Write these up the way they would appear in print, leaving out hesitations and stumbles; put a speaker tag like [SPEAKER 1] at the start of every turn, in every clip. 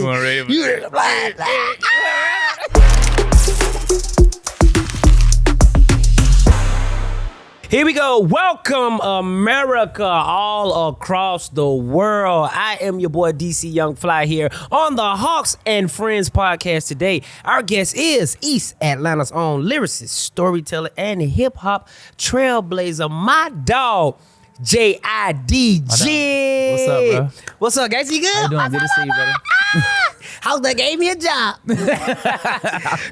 [SPEAKER 1] weren't ready.
[SPEAKER 2] You blah, blah. Here we go. Welcome, America, all across the world. I am your boy, DC Young Fly, here on the Hawks and Friends podcast today. Our guest is East Atlanta's own lyricist, storyteller, and hip-hop trailblazer, my dog, J.I.D.
[SPEAKER 1] What's up, bro?
[SPEAKER 2] What's up, guys? You good?
[SPEAKER 1] How you doing? Good to see you, brother.
[SPEAKER 2] How's that? Gave me a job.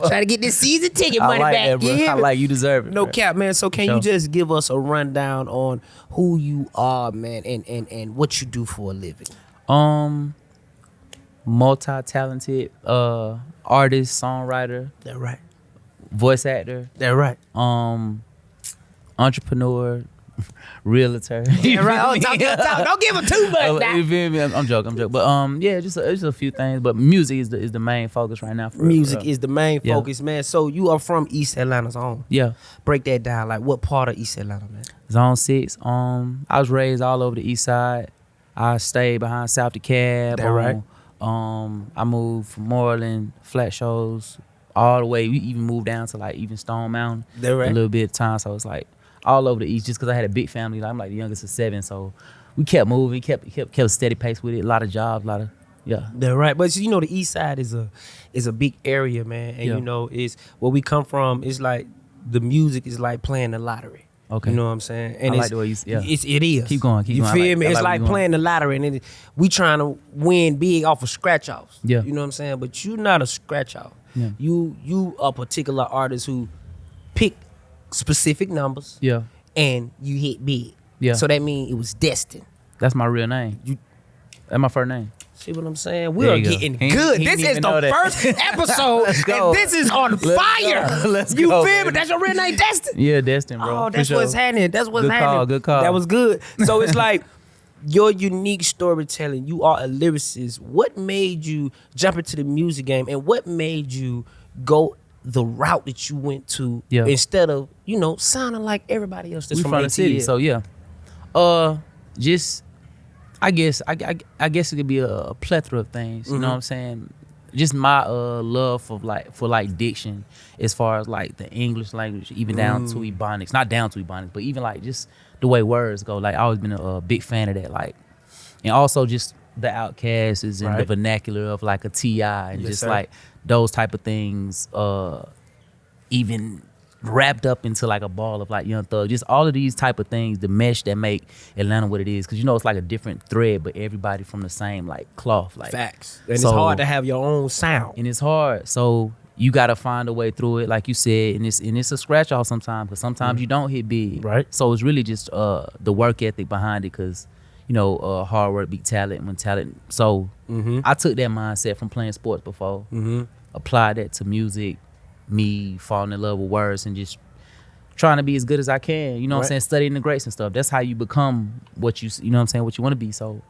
[SPEAKER 2] Trying to get this season ticket money
[SPEAKER 1] I like
[SPEAKER 2] back.
[SPEAKER 1] that, bro.
[SPEAKER 2] Yeah.
[SPEAKER 1] I like you deserve it.
[SPEAKER 2] No
[SPEAKER 1] bro.
[SPEAKER 2] cap, man. So can you just give us a rundown on who you are, man, and what you do for a living?
[SPEAKER 1] Multi-talented artist, songwriter,
[SPEAKER 2] That right.
[SPEAKER 1] voice actor,
[SPEAKER 2] That right.
[SPEAKER 1] entrepreneur, realtor.
[SPEAKER 2] Yeah, right. Oh, talk. Don't give him too much now.
[SPEAKER 1] You feel me? I'm joking. But yeah, just a few things. But music is the main focus right now.
[SPEAKER 2] Music is the main
[SPEAKER 1] Yeah.
[SPEAKER 2] focus, man. So you are from East Atlanta's own.
[SPEAKER 1] Yeah.
[SPEAKER 2] Break that down. Like what part of East Atlanta, man?
[SPEAKER 1] Zone 6. I was raised all over the east side. I stayed behind South DeKalb.
[SPEAKER 2] That right.
[SPEAKER 1] I moved from Moreland, flat shows, all the way. We even moved down to like even Stone Mountain.
[SPEAKER 2] That right.
[SPEAKER 1] A little bit of time. So it's like all over the east just because I had a big family. Like, I'm like the youngest of 7. So we kept moving, kept a steady pace with it. A lot of jobs, yeah.
[SPEAKER 2] They're right, but you know the East Side is a big area, man, and
[SPEAKER 1] Yeah.
[SPEAKER 2] you know is where we come from. It's like the music is like playing the lottery.
[SPEAKER 1] Okay.
[SPEAKER 2] You know what I'm saying? And
[SPEAKER 1] I like
[SPEAKER 2] it's,
[SPEAKER 1] the way you yeah.
[SPEAKER 2] it is.
[SPEAKER 1] Keep going.
[SPEAKER 2] You
[SPEAKER 1] I
[SPEAKER 2] feel
[SPEAKER 1] like-
[SPEAKER 2] me?
[SPEAKER 1] I
[SPEAKER 2] It's
[SPEAKER 1] like where
[SPEAKER 2] like
[SPEAKER 1] you going.
[SPEAKER 2] playing the lottery, and we trying to win big off of scratch offs.
[SPEAKER 1] Yeah.
[SPEAKER 2] You know what I'm saying? But you're not a scratch off.
[SPEAKER 1] Yeah.
[SPEAKER 2] You a particular artist who pick specific numbers.
[SPEAKER 1] Yeah.
[SPEAKER 2] And you hit big.
[SPEAKER 1] Yeah.
[SPEAKER 2] So that means it was destined.
[SPEAKER 1] That's my real name. That's my first name.
[SPEAKER 2] See what I'm saying? We
[SPEAKER 1] There
[SPEAKER 2] are
[SPEAKER 1] you go.
[SPEAKER 2] getting
[SPEAKER 1] He
[SPEAKER 2] good.
[SPEAKER 1] didn't
[SPEAKER 2] This is
[SPEAKER 1] even know
[SPEAKER 2] the
[SPEAKER 1] that.
[SPEAKER 2] first episode,
[SPEAKER 1] go.
[SPEAKER 2] and this is on fire.
[SPEAKER 1] go. Let's
[SPEAKER 2] you
[SPEAKER 1] go,
[SPEAKER 2] feel me?
[SPEAKER 1] baby.
[SPEAKER 2] That's your real name, Destin?
[SPEAKER 1] Yeah, Destin, bro.
[SPEAKER 2] Oh,
[SPEAKER 1] For
[SPEAKER 2] that's
[SPEAKER 1] sure.
[SPEAKER 2] what's happening. That's what's
[SPEAKER 1] Good
[SPEAKER 2] happening.
[SPEAKER 1] call, good call.
[SPEAKER 2] That was good. So it's like your unique storytelling. You are a lyricist. What made you jump into the music game, and what made you go the route that you went to
[SPEAKER 1] Yeah.
[SPEAKER 2] instead of sounding like everybody else that's
[SPEAKER 1] We
[SPEAKER 2] from
[SPEAKER 1] from the city,
[SPEAKER 2] ATL?
[SPEAKER 1] so yeah. Just I guess it could be a plethora of things. You know what I'm saying? Just my love for diction, as far as like the English language, even down to Ebonics. Not down to Ebonics, but even like just the way words go. Like I always been a big fan of that. Like, and also just the outcasts and the
[SPEAKER 2] Right.
[SPEAKER 1] vernacular of like a T.I. and
[SPEAKER 2] Yes,
[SPEAKER 1] just
[SPEAKER 2] sir.
[SPEAKER 1] like those type of things. Even wrapped up into like a ball of like Young Thug, just all of these type of things, the mesh that make Atlanta what it is, because it's like a different thread, but everybody from the same like cloth, like
[SPEAKER 2] Facts. And
[SPEAKER 1] So-
[SPEAKER 2] it's hard to have your own sound.
[SPEAKER 1] and it's hard. So you gotta find a way through it, like you said, and it's a scratch off sometimes, because sometimes you don't hit big,
[SPEAKER 2] Right.
[SPEAKER 1] So it's really just the work ethic behind it, because hard work beat talent when talent. So I took that mindset from playing sports before, applied that to music. Me falling in love with words and just trying to be as good as I can, what I'm
[SPEAKER 2] Right.
[SPEAKER 1] saying, studying the greats and stuff. That's how you become what you know what I'm saying, what you want to be. So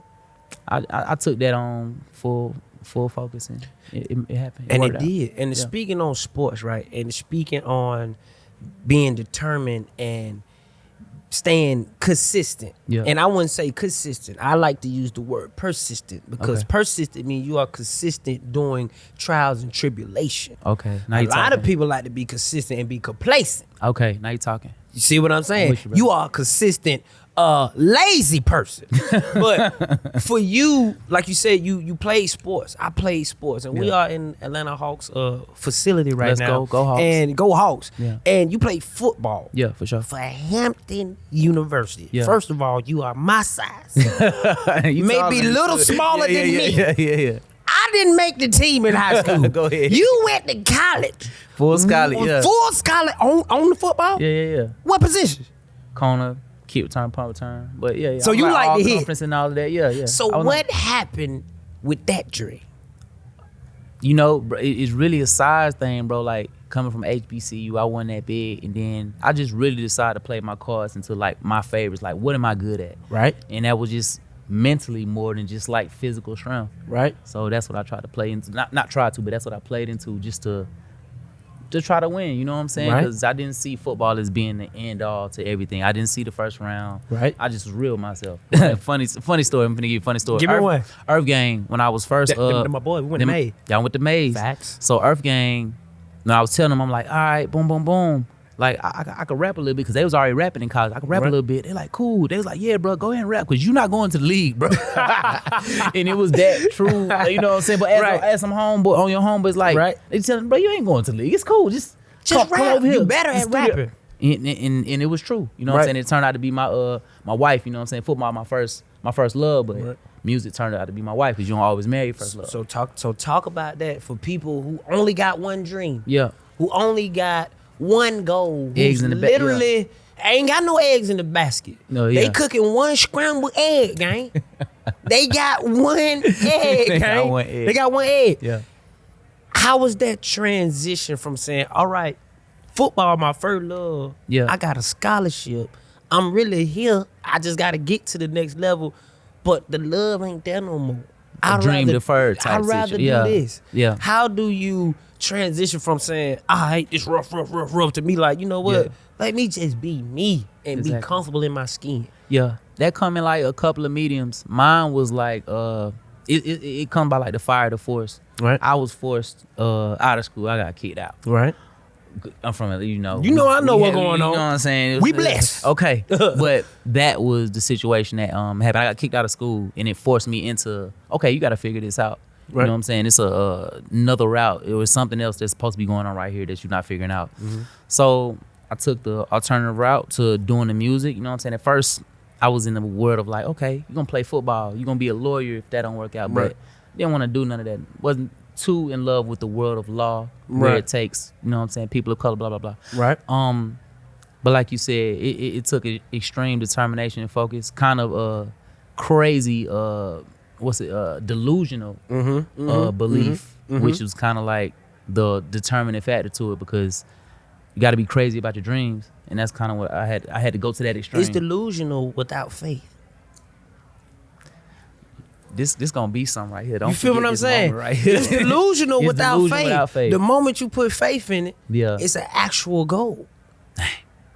[SPEAKER 1] I took that on full focus, and it happened.
[SPEAKER 2] And
[SPEAKER 1] worked
[SPEAKER 2] it
[SPEAKER 1] out.
[SPEAKER 2] did. And
[SPEAKER 1] Yeah.
[SPEAKER 2] speaking on sports, right? And speaking on being determined and staying consistent.
[SPEAKER 1] Yeah.
[SPEAKER 2] And I wouldn't say consistent. I like to use the word persistent, because
[SPEAKER 1] Okay.
[SPEAKER 2] persistent means you are consistent during trials and tribulation.
[SPEAKER 1] Okay, now
[SPEAKER 2] A
[SPEAKER 1] you
[SPEAKER 2] lot
[SPEAKER 1] talking.
[SPEAKER 2] of people like to be consistent and be complacent.
[SPEAKER 1] Okay, now you talking.
[SPEAKER 2] You see what I'm saying?
[SPEAKER 1] with you, bro.
[SPEAKER 2] You are a consistent, lazy person. But for you, like you said, you played sports. I played sports. And we
[SPEAKER 1] Yeah.
[SPEAKER 2] are in Atlanta Hawks facility right
[SPEAKER 1] Let's
[SPEAKER 2] now.
[SPEAKER 1] go. Go Hawks.
[SPEAKER 2] And go Hawks.
[SPEAKER 1] Yeah.
[SPEAKER 2] And you play football
[SPEAKER 1] Yeah, for sure.
[SPEAKER 2] for Hampton University.
[SPEAKER 1] Yeah.
[SPEAKER 2] First of all, you are my size.
[SPEAKER 1] You
[SPEAKER 2] Maybe
[SPEAKER 1] talking.
[SPEAKER 2] a little smaller
[SPEAKER 1] yeah,
[SPEAKER 2] than
[SPEAKER 1] yeah,
[SPEAKER 2] me.
[SPEAKER 1] Yeah.
[SPEAKER 2] I didn't make the team in high school.
[SPEAKER 1] Go ahead.
[SPEAKER 2] You went to college.
[SPEAKER 1] Full scholar, yeah.
[SPEAKER 2] Full scholar on the football?
[SPEAKER 1] Yeah.
[SPEAKER 2] What position?
[SPEAKER 1] Corner, kick return, punt return. But yeah.
[SPEAKER 2] So
[SPEAKER 1] I'm
[SPEAKER 2] you like
[SPEAKER 1] all
[SPEAKER 2] to hit.
[SPEAKER 1] conference and all of that. Yeah.
[SPEAKER 2] So
[SPEAKER 1] I was
[SPEAKER 2] what happened with that dream?
[SPEAKER 1] bro, it's really a size thing, bro. Like coming from HBCU, I wasn't that big, and then I just really decided to play my cards into like my favorites. Like, what am I good at?
[SPEAKER 2] Right.
[SPEAKER 1] And that was just mentally more than just like physical strength.
[SPEAKER 2] Right.
[SPEAKER 1] So that's what I tried to play into. Not try to, but that's what I played into, just to to try to win. You know what I'm saying?
[SPEAKER 2] Right.
[SPEAKER 1] Because I didn't see football as being the end all to everything. I didn't see the first round.
[SPEAKER 2] Right.
[SPEAKER 1] I just was real myself. funny story. I'm finna give you a funny story.
[SPEAKER 2] Give me one.
[SPEAKER 1] EARTHGANG, when I was first,
[SPEAKER 2] my boy, we went to Maze.
[SPEAKER 1] Y'all went to Maze.
[SPEAKER 2] Facts.
[SPEAKER 1] So EARTHGANG, when I was telling them, I'm like, all right, boom, boom, boom. Like, I could rap a little bit because they was already rapping in college. I could rap a little bit. They're like, cool. They was like, yeah, bro, go ahead and rap because you're not going to the league, bro. And it was that true. You know what I'm saying? But as some homeboy, on your homeboys, like, they telling, bro, you ain't going to the league. It's cool. Just
[SPEAKER 2] rap.
[SPEAKER 1] Come over here.
[SPEAKER 2] You better at rapping.
[SPEAKER 1] And it was true. You know what I'm saying? It turned out to be my wife. You know what I'm saying? Football, my first love, but music turned out to be my wife because you don't always marry first love.
[SPEAKER 2] So talk about that for people who only got one dream.
[SPEAKER 1] Yeah.
[SPEAKER 2] Who only got one goal.
[SPEAKER 1] Eggs in the basket.
[SPEAKER 2] Literally ain't got no eggs in the basket.
[SPEAKER 1] No, yeah.
[SPEAKER 2] They cooking one scrambled egg, gang. They got one egg,
[SPEAKER 1] They
[SPEAKER 2] gang.
[SPEAKER 1] got one egg.
[SPEAKER 2] They got one egg.
[SPEAKER 1] Yeah.
[SPEAKER 2] How was that transition from saying, all right, football my first love.
[SPEAKER 1] Yeah.
[SPEAKER 2] I got a scholarship. I'm really here. I just got to get to the next level. But the love ain't there no more.
[SPEAKER 1] Dream deferred type
[SPEAKER 2] I'd rather do
[SPEAKER 1] situation.
[SPEAKER 2] this.
[SPEAKER 1] Yeah.
[SPEAKER 2] How do you transition from saying, I hate this rough to me like, you know what?
[SPEAKER 1] Yeah.
[SPEAKER 2] Let me just be me and be
[SPEAKER 1] Exactly.
[SPEAKER 2] comfortable in my skin.
[SPEAKER 1] Yeah, that come in like a couple of mediums. Mine was like it come by like the fire, the force.
[SPEAKER 2] Right.
[SPEAKER 1] I was forced out of school. I got kicked out.
[SPEAKER 2] Right.
[SPEAKER 1] I'm from
[SPEAKER 2] I know what's going on.
[SPEAKER 1] You know what I'm saying?
[SPEAKER 2] We blessed.
[SPEAKER 1] Okay, but that was the situation that happened. I got kicked out of school, and it forced me into okay, you got to figure this out. You
[SPEAKER 2] Right.
[SPEAKER 1] know what I'm saying? It's another route. It was something else that's supposed to be going on right here that you're not figuring out. So I took the alternative route to doing the music. You know what I'm saying? At first, I was in the world of like, okay, you're gonna play football, you're gonna be a lawyer if that don't work out.
[SPEAKER 2] Right.
[SPEAKER 1] But didn't want to do none of that. Wasn't too in love with the world of law, where
[SPEAKER 2] Right.
[SPEAKER 1] it takes, you know what I'm saying, people of color, blah blah blah.
[SPEAKER 2] Right.
[SPEAKER 1] But like you said, it took extreme determination and focus, kind of crazy, delusional belief, which was kind of like the determining factor to it because you got to be crazy about your dreams, and that's kind of what I had to go to that extreme.
[SPEAKER 2] It's delusional without faith.
[SPEAKER 1] This gonna be something right here. Don't
[SPEAKER 2] You feel
[SPEAKER 1] forget
[SPEAKER 2] what I'm
[SPEAKER 1] this
[SPEAKER 2] saying?
[SPEAKER 1] moment right here.
[SPEAKER 2] It's delusional,
[SPEAKER 1] It's
[SPEAKER 2] without,
[SPEAKER 1] delusional
[SPEAKER 2] faith.
[SPEAKER 1] without faith.
[SPEAKER 2] The moment you put faith in it,
[SPEAKER 1] Yeah.
[SPEAKER 2] it's an actual goal.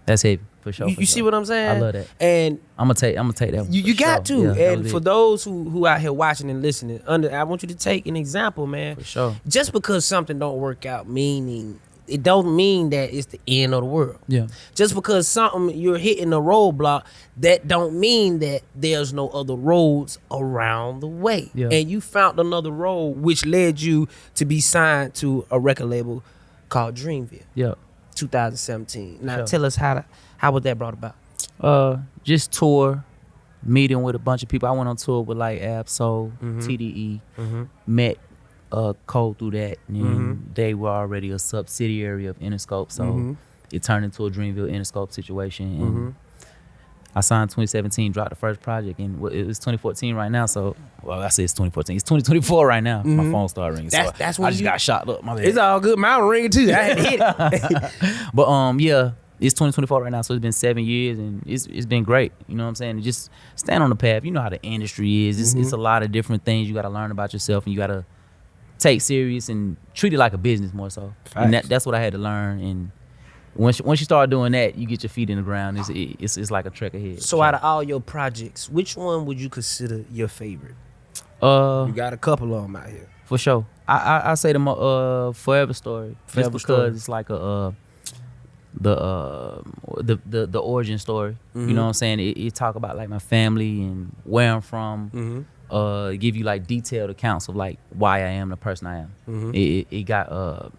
[SPEAKER 1] That's heavy for sure.
[SPEAKER 2] You see what I'm saying?
[SPEAKER 1] I love that.
[SPEAKER 2] And
[SPEAKER 1] I'm gonna take that one.
[SPEAKER 2] you
[SPEAKER 1] for
[SPEAKER 2] got
[SPEAKER 1] sure.
[SPEAKER 2] to.
[SPEAKER 1] Yeah,
[SPEAKER 2] And
[SPEAKER 1] that
[SPEAKER 2] for
[SPEAKER 1] was
[SPEAKER 2] those who out here watching and listening, I want you to take an example, man.
[SPEAKER 1] For sure.
[SPEAKER 2] Just because something don't work out, meaning it don't mean that it's the end of the world.
[SPEAKER 1] Yeah.
[SPEAKER 2] Just because something you're hitting a roadblock, that don't mean that there's no other roads around the way.
[SPEAKER 1] Yeah.
[SPEAKER 2] And you found another road which led you to be signed to a record label called Dreamville,
[SPEAKER 1] Yeah.
[SPEAKER 2] 2017. Now
[SPEAKER 1] Sure.
[SPEAKER 2] tell us how was that brought about?
[SPEAKER 1] Just tour, meeting with a bunch of people. I went on tour with like Absol, TDE, met Cole through that, and they were already a subsidiary of Interscope, so it turned into a Dreamville Interscope situation. And I signed 2017, dropped the first project, and it was 2014 right now. So, well, I say it's 2014. It's 2024 right now. My phone started ringing.
[SPEAKER 2] That's
[SPEAKER 1] I
[SPEAKER 2] when
[SPEAKER 1] just got shot up. My bad.
[SPEAKER 2] It's all good. Mine ringing too. I had to hit it.
[SPEAKER 1] But yeah, it's 2024 right now, so it's been 7 years, and it's been great. You know what I'm saying? Just stand on the path. You know how the industry is. It's a lot of different things you got to learn about yourself, and you got to take serious and treat it like a business more so. And that's what I had to learn. And once you start doing that, you get your feet in the ground. It's like a trek ahead.
[SPEAKER 2] So out of all your projects, which one would you consider your favorite?
[SPEAKER 1] Uh,
[SPEAKER 2] You got a couple of them out here.
[SPEAKER 1] for sure. I say the Forever Story,
[SPEAKER 2] Forever
[SPEAKER 1] just
[SPEAKER 2] Story.
[SPEAKER 1] because it's like the origin story. You know what I'm saying? It talk about like my family and where I'm from. Give you like detailed accounts of like why I am the person I am. It got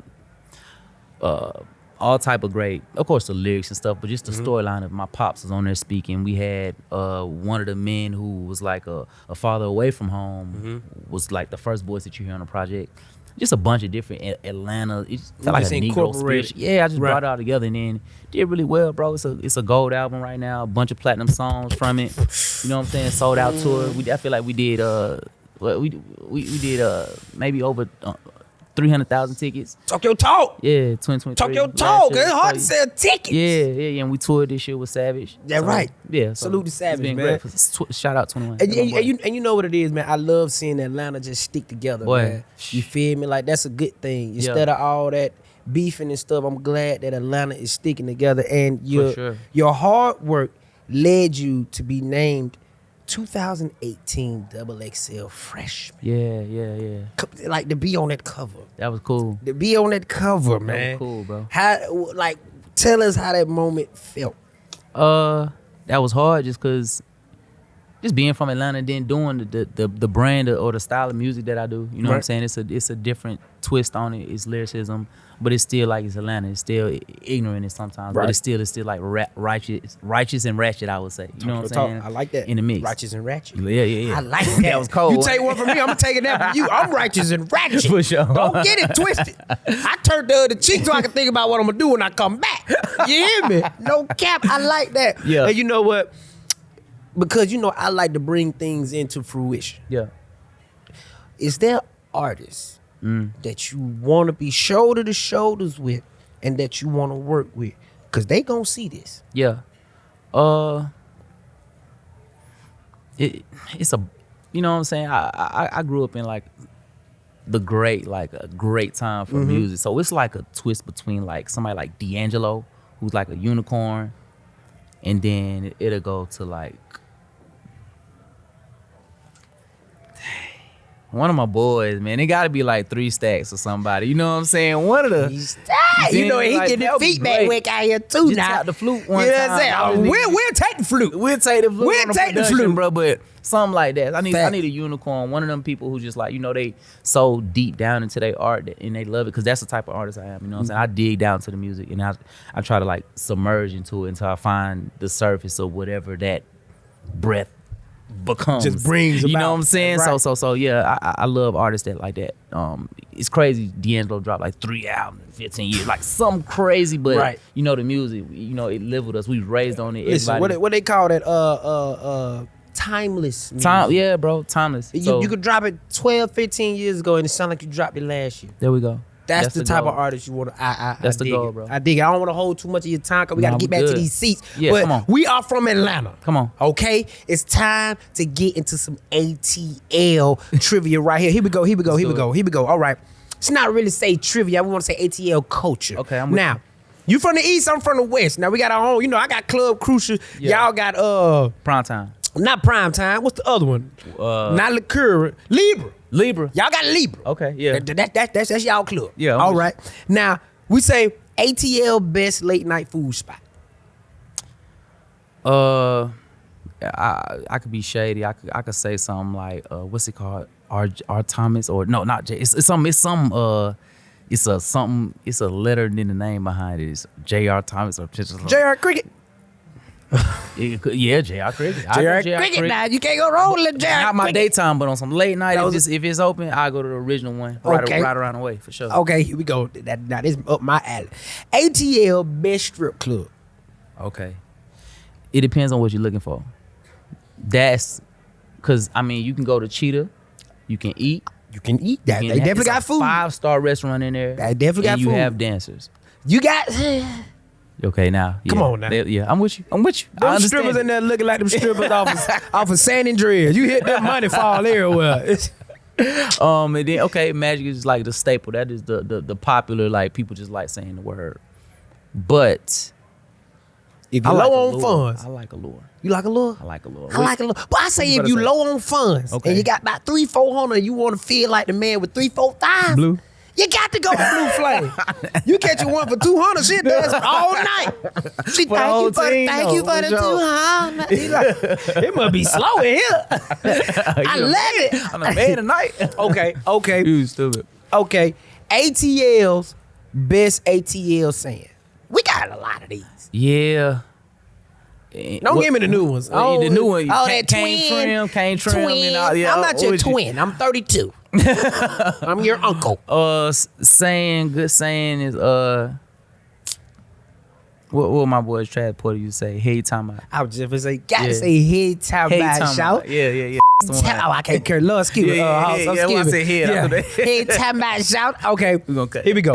[SPEAKER 1] all type of great, of course, the lyrics and stuff, but just the storyline of my pops was on there speaking. We had one of the men who was like a father away from home, was like the first voice that you hear on the project. Just a bunch of different Atlanta. It just felt like a
[SPEAKER 2] just
[SPEAKER 1] Negro
[SPEAKER 2] incorporated.
[SPEAKER 1] spirit. Yeah, I just
[SPEAKER 2] Right.
[SPEAKER 1] brought it all together and then did really well, bro. It's a gold album right now. A bunch of platinum songs from it. You know what I'm saying? Sold out tour. I feel like we did we did maybe over 300,000 tickets.
[SPEAKER 2] Talk your talk.
[SPEAKER 1] Yeah, 2023.
[SPEAKER 2] Talk your talk. It's hard to sell tickets.
[SPEAKER 1] Yeah, and we toured this year with Savage.
[SPEAKER 2] Yeah, right.
[SPEAKER 1] Yeah,
[SPEAKER 2] Salute to Savage,
[SPEAKER 1] it's been
[SPEAKER 2] man.
[SPEAKER 1] great. Shout out 21.
[SPEAKER 2] And you know what it is, man. I love seeing Atlanta just stick together,
[SPEAKER 1] Boy.
[SPEAKER 2] man. You feel me? Like, that's a good thing. Instead of all that beefing and stuff, I'm glad that Atlanta is sticking together. And your hard work led you to be named 2018 XXL freshman.
[SPEAKER 1] Yeah.
[SPEAKER 2] Like, to be on that cover.
[SPEAKER 1] That was cool.
[SPEAKER 2] To be on that cover, man.
[SPEAKER 1] That was cool, bro.
[SPEAKER 2] How, like, tell us how that moment felt.
[SPEAKER 1] That was hard just because just being from Atlanta and then doing the brand or the style of music that I do. You know what I'm saying? It's a different twist on it. It's lyricism, but it's still like it's Atlanta. It's still ignorant sometimes, but it's still like righteous and ratchet, I would say. You know what I'm saying?
[SPEAKER 2] I like that.
[SPEAKER 1] In the mix.
[SPEAKER 2] Righteous and ratchet.
[SPEAKER 1] Yeah.
[SPEAKER 2] I like that.
[SPEAKER 1] That was cold.
[SPEAKER 2] You take one from me, I'm taking that from you. I'm righteous and ratchet.
[SPEAKER 1] For sure.
[SPEAKER 2] Don't get it twisted. I turned the other cheek so I can think about what I'm going to do when I come back. You hear me? No cap. I like that.
[SPEAKER 1] Yeah.
[SPEAKER 2] And you know what? Because, you know, I like to bring things into fruition.
[SPEAKER 1] Yeah.
[SPEAKER 2] Is there artists that you want to be shoulder to shoulders with and that you want to work with? Because they going to see this.
[SPEAKER 1] Yeah. It's a, you know what I'm saying? I grew up in like a great time for music. So it's like a twist between like somebody like D'Angelo, who's like a unicorn, and then it'll go to like one of my boys, man. It gotta be like 3 Stacks or somebody. You know what I'm saying? One of the
[SPEAKER 2] you know, he
[SPEAKER 1] like,
[SPEAKER 2] get the feedback work out here too.
[SPEAKER 1] Just
[SPEAKER 2] now
[SPEAKER 1] tap the flute one
[SPEAKER 2] you know
[SPEAKER 1] time.
[SPEAKER 2] what I'm saying? We'll take the flute.
[SPEAKER 1] We'll take the flute.
[SPEAKER 2] We'll take the flute,
[SPEAKER 1] bro. But something like that. I need
[SPEAKER 2] Fact.
[SPEAKER 1] a unicorn. One of them people who just like, you know, they so deep down into their art and they love it because that's the type of artist I am. You know what I'm saying? I dig down to the music and I try to like submerge into it until I find the surface of whatever that breath becomes.
[SPEAKER 2] Just brings
[SPEAKER 1] you
[SPEAKER 2] about.
[SPEAKER 1] know what I'm saying?
[SPEAKER 2] Right.
[SPEAKER 1] So yeah, I love artists that like that. It's crazy. D'Angelo dropped like 3 albums in 15 years, like something crazy. But you know the music, you know it lived with us. We was raised on it.
[SPEAKER 2] Listen, what they call that? Timeless.
[SPEAKER 1] Time, yeah, bro, timeless. So,
[SPEAKER 2] you could drop it 12, 15 years ago, and it sound like you dropped it last year.
[SPEAKER 1] there we go.
[SPEAKER 2] That's the type
[SPEAKER 1] goal.
[SPEAKER 2] of artist you want to.
[SPEAKER 1] That's the
[SPEAKER 2] dig
[SPEAKER 1] goal,
[SPEAKER 2] it.
[SPEAKER 1] bro.
[SPEAKER 2] I dig it. I don't want to hold too much of your time because we got to get back to these seats.
[SPEAKER 1] Yeah,
[SPEAKER 2] but
[SPEAKER 1] come on.
[SPEAKER 2] we are from Atlanta.
[SPEAKER 1] Come on.
[SPEAKER 2] Okay? It's time to get into some ATL trivia right here. Here we go. All right. It's not really say trivia. We want to say ATL culture.
[SPEAKER 1] Okay, I'm with
[SPEAKER 2] now, you from the East, I'm from the West. Now, we got our own. You know, I got Club Crucial.
[SPEAKER 1] Yeah.
[SPEAKER 2] Y'all got
[SPEAKER 1] Prime time.
[SPEAKER 2] not Prime Time. What's the other one? Not Liqueur. Libra. Y'all got Libra.
[SPEAKER 1] Okay, yeah.
[SPEAKER 2] That's y'all club.
[SPEAKER 1] Yeah,
[SPEAKER 2] All right. Now, we say ATL best late night food spot.
[SPEAKER 1] I could be shady. I could say something like what's it called? R Thomas or no, not J. It's a letter in the name behind it. It's J.R. Thomas or just
[SPEAKER 2] J.R. Cricket.
[SPEAKER 1] Yeah, J.R. Cricket.
[SPEAKER 2] J.R. Cricket. Now you can't go wrong with J.R.
[SPEAKER 1] Not my
[SPEAKER 2] Cricket.
[SPEAKER 1] daytime, but on some late night, if it's open, I go to the original one. Right around the way for sure.
[SPEAKER 2] Okay, here we go. Now this up my alley. ATL best strip club.
[SPEAKER 1] Okay. It depends on what you're looking for. That's because I mean you can go to Cheetah, you can eat.
[SPEAKER 2] You can eat that. They definitely got food.
[SPEAKER 1] 5-star restaurant in there.
[SPEAKER 2] They definitely got
[SPEAKER 1] and
[SPEAKER 2] food.
[SPEAKER 1] You have dancers.
[SPEAKER 2] You got.
[SPEAKER 1] Okay, now. Yeah.
[SPEAKER 2] Come on now.
[SPEAKER 1] I'm with you.
[SPEAKER 2] Them strippers in there looking like them strippers off of San Andreas. You hit that money fall everywhere.
[SPEAKER 1] And then Magic is like the staple. That is the popular, like people just like saying the word. But
[SPEAKER 2] if you're low on funds,
[SPEAKER 1] I like Allure.
[SPEAKER 2] You like Allure?
[SPEAKER 1] I like Allure.
[SPEAKER 2] I like Allure. But I say if you low on funds and you got about 300-400, and you want to feel like the man with 3-4
[SPEAKER 1] Blue.
[SPEAKER 2] You got to go with Blue Flame. You catch you one for 200, she does it all night. She thank you for the 200. He's like, it must be slow in here. I love it.
[SPEAKER 1] I'm a man tonight.
[SPEAKER 2] Okay.
[SPEAKER 1] You stupid.
[SPEAKER 2] Okay. ATL's best ATL saying. We got a lot of these.
[SPEAKER 1] Yeah.
[SPEAKER 2] Don't give me the new ones.
[SPEAKER 1] The new one.
[SPEAKER 2] That twin.
[SPEAKER 1] Can't trim. And all, yeah,
[SPEAKER 2] I'm not your twin. I'm 32. I'm your uncle.
[SPEAKER 1] Good saying is what my boys Trav Porter used to say. Hey, time out.
[SPEAKER 2] I was just gonna say, gotta say hey, time out, shout.
[SPEAKER 1] Yeah.
[SPEAKER 2] Oh, I can't care. Love, excuse me.
[SPEAKER 1] I said head after that.
[SPEAKER 2] Head time about shout. Okay,
[SPEAKER 1] gonna
[SPEAKER 2] here we go.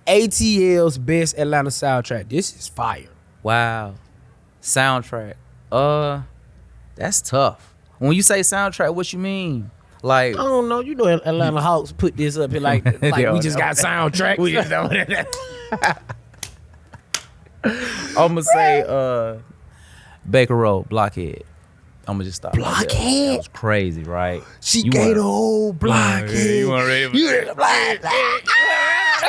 [SPEAKER 2] ATL's best Atlanta soundtrack. This is fire.
[SPEAKER 1] Wow. Soundtrack. That's tough. When you say soundtrack, what you mean? Like,
[SPEAKER 2] I don't know. You know, Atlanta Hawks put this up here like we just got soundtrack. We just know that.
[SPEAKER 1] I'm gonna say Baker Road, Blockhead. I'm gonna just stop.
[SPEAKER 2] Blockhead?
[SPEAKER 1] That was crazy, right?
[SPEAKER 2] She gave the whole Blockhead.
[SPEAKER 1] You weren't ready for
[SPEAKER 2] You the Blockhead.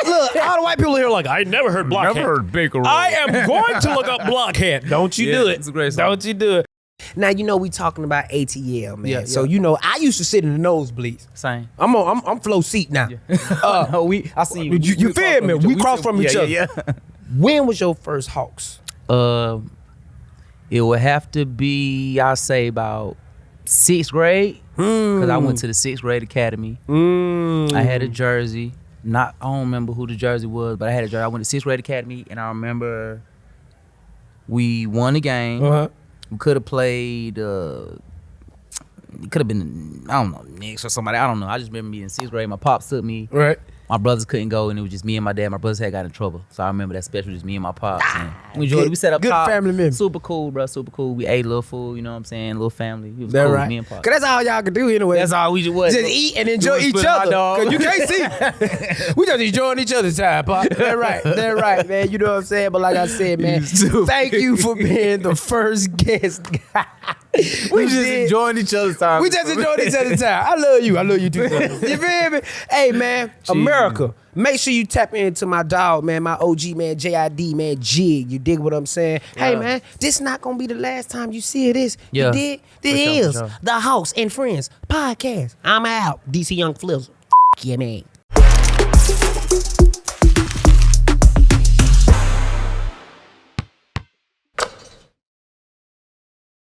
[SPEAKER 2] Look, all the white people here are like, I never heard Blockhead.
[SPEAKER 1] Never heard Baker Road.
[SPEAKER 2] I am going to look up Blockhead. Don't you do it.
[SPEAKER 1] It's a great song.
[SPEAKER 2] Don't you do it. Now, you know we talking about ATL, man.
[SPEAKER 1] Yeah,
[SPEAKER 2] So,
[SPEAKER 1] yeah.
[SPEAKER 2] you know, I used to sit in the nosebleeds.
[SPEAKER 1] Same.
[SPEAKER 2] I'm flow seat now.
[SPEAKER 1] No, I see you.
[SPEAKER 2] You feel me? We cross from each other.
[SPEAKER 1] Yeah.
[SPEAKER 2] When was your first Hawks?
[SPEAKER 1] It would have to be, I'll say, about 6th grade, because I went to the 6th grade academy. I had a jersey. I don't remember who the jersey was, but I had a jersey. I went to 6th grade academy, and I remember we won the game. We could have played. It could have been, I don't know, Knicks or somebody. I don't know. I just remember being in 6th grade. My pops took me.
[SPEAKER 2] Right.
[SPEAKER 1] My brothers couldn't go, and it was just me and my dad. My brothers had got in trouble, so I remember that special, just me and my pops. And we enjoyed it. We set up
[SPEAKER 2] good
[SPEAKER 1] top.
[SPEAKER 2] family member.
[SPEAKER 1] Super cool, bro. Super cool. We ate a little food. You know what I'm saying? Little family. It was
[SPEAKER 2] That
[SPEAKER 1] cool.
[SPEAKER 2] right.
[SPEAKER 1] Me and pops.
[SPEAKER 2] Cause that's all y'all can do anyway.
[SPEAKER 1] That's all we just was.
[SPEAKER 2] Just eat and enjoy each other. Cause you can't see. We just enjoying each other's time, Pop. That's right. That's right, man. You know what I'm saying? But like I said, man, thank you for being the first guest.
[SPEAKER 1] We just enjoying each other's time.
[SPEAKER 2] We just enjoying each other's time. I love you. I love you too. You feel me? Hey, man, America. Make sure you tap into my dog, man, my OG, man, J.I.D, man, Jig. You dig what I'm saying? Yeah. Hey, man, this not going to be the last time you see this.
[SPEAKER 1] Yeah.
[SPEAKER 2] You dig? This is the Hawks and Friends podcast. I'm out. DC Young Flizzle. Yeah, man.